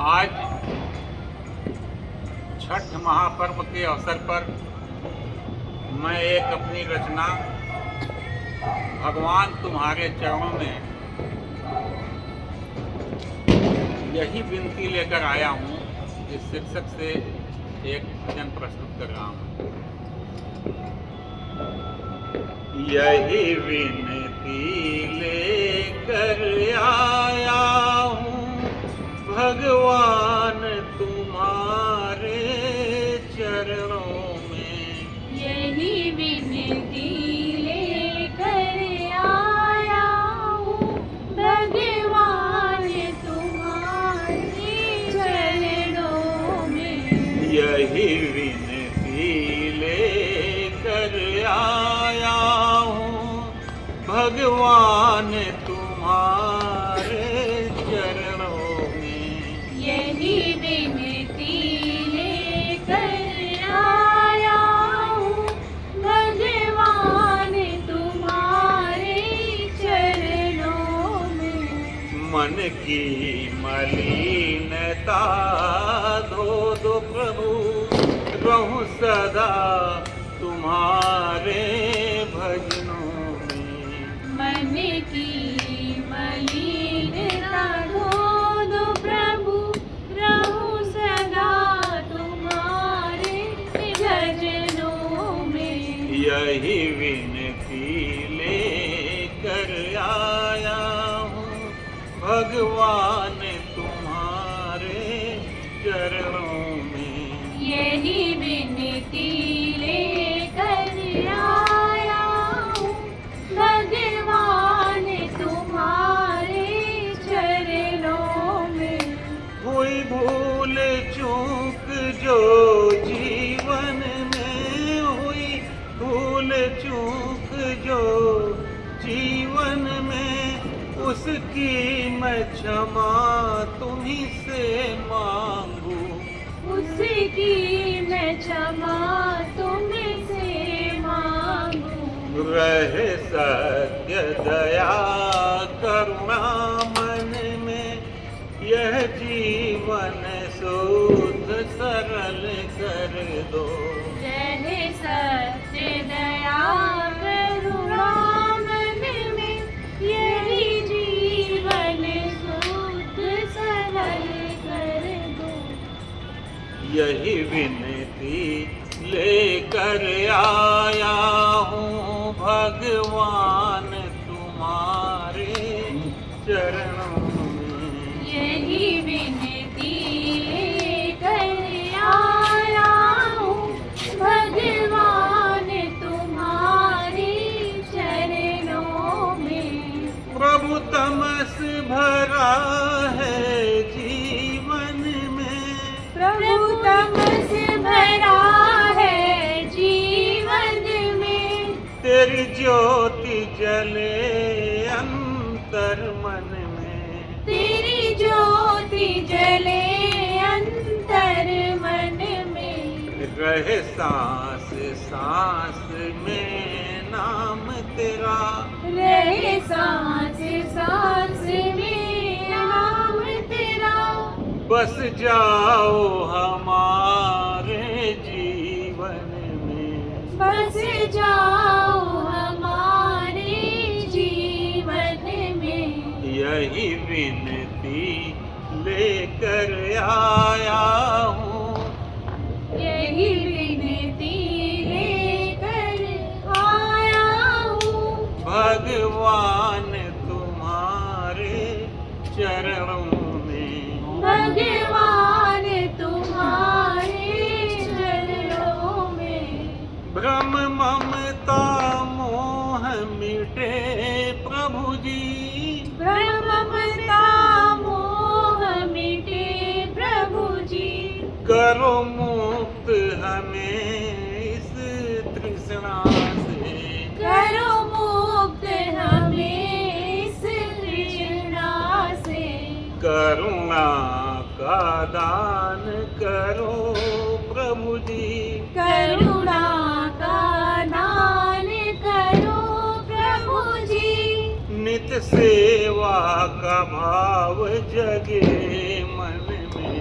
आज छठ महापर्व के अवसर पर मैं एक अपनी रचना भगवान तुम्हारे चरणों में यही विनती लेकर आया हूँ। इस शीर्षक से एक भजन प्रस्तुत कर रहा हूँ। यही विनती लेकर आया हूँ भगवान तुम्हारे चरणों में। यही विनती लेकर आया हूँ भगवान तुम्हारे चरणों में। यही विनती लेकर आया हूँ भगवान तुम्हारे चरणों में। यही विनती लेकर आया हूँ भगवान तुम्हारे चरणों में। मन की मलिनता धो दो प्रभु, रहूं सदा तुम्हारे भजनों में। मन की मलिनता धो दो प्रभु, रहूं सदा तुम्हारे भजनों में। यही विनती लेकर आया हूँ भगवान तुम्हारे चरणों में। यही विनती लेकर आया हूँ भगवान तुम्हारे चरणों में। हुई भूल चूक जो जीवन में, हुई भूल चूक जो जीवन में, उसकी मैं क्षमा तुम्हीं से मांगू। उसकी मैं क्षमा तुमसे मांगू। रहे सत्य दया करुणा मन में, यह जीवन शुद्ध सरल कर दो। रहे सत्य दया करुणा मन में, यही जीवन शुद्ध सरल कर दो। यही विनती लेकर आया हूँ भगवान तुम्हारे चरणों में। यही विनती लेकर आया हूँ भगवान तुम्हारे चरणों में। प्रभु तमस भरा है जीवन में, प्रभु तमस भरा है जीवन में। तेरी ज्योति जले अंतर मन में। तेरी ज्योति जले अंतर मन में। रहे सांस सांस में नाम तेरा, रहे सांस सांस में नाम तेरा। बस जाओ हमारे जीवन में। बस जाओ हमारे जीवन में। यही विनती लेकर आया हूँ। यही विनती लेकर आया हूँ भगवान तुम्हारे चरणों में। भगवान तुम्हारे चरणों में। भ्रम ममता मोह मिटे प्रभु जी, भ्रम ममता मोह मिटे प्रभु जी। करो मुक्त हमें इस तृष्णा से। करो मुक्त हमें इस तृष्णा से। करुणा का दान करो प्रभु जी, करुणा का दान करो प्रभु जी। नित सेवा का भाव जगे मन में।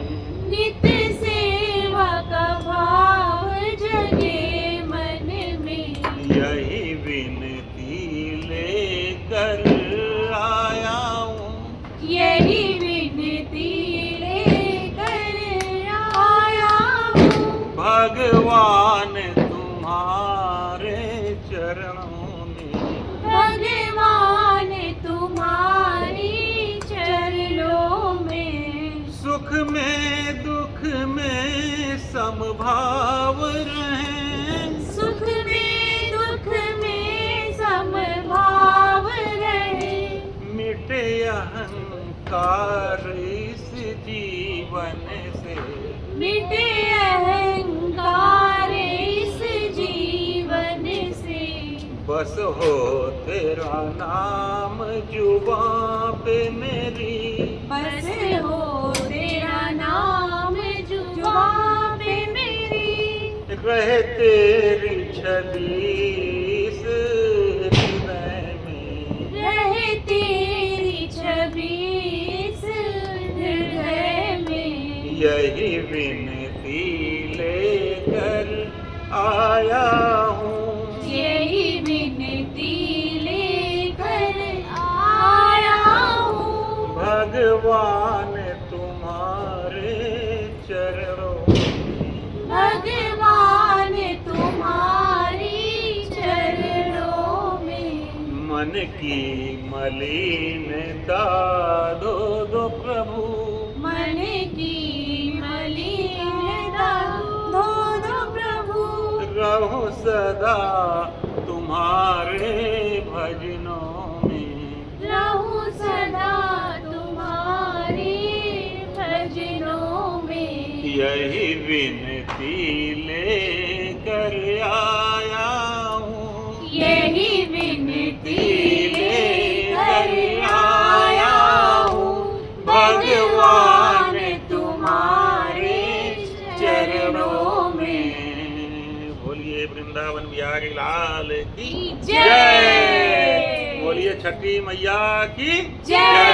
नित्य सेवा का भाव जगे मन में। यही विनती लेकर आया हूँ, यही विनती लेकर आया हूँ। भगवान तुम्हारे चरणों में, भगवान तुम्हारी चरणों में। सुख में दुख में समभाव रहें, सुख में दुख में समभाव रहे। मिटे अहंकार इस जीवन से, मिटे अहंकार इस जीवन से। बस हो तेरा नाम जुबां पे मेरी, बस हो तेरा नाम जुबां पे मेरी। रहे तेरी छवि इस हृदय में, रहे तेरी छवि इस हृदय में। यही विनती लेकर आया हूँ, यही विनती लेकर आया हूँ। भगवान तुम्हारे चरणों में, भगवान तुम्हारी चरणों में। मन की मलिनता धो दो प्रभु, मन की मलिनता धो दो प्रभु। रहूं सदा तुम्हारे भजनों में, रहूं सदा तुम्हारे भजनों में। यही विनती लेकर आया हूँ, यही विनती लेकर आया हूँ। भगवान तुम्हारे चरणों में। बोलिए वृंदावन बिहारी लाल की जय। बोलिए छठी मैया की जय।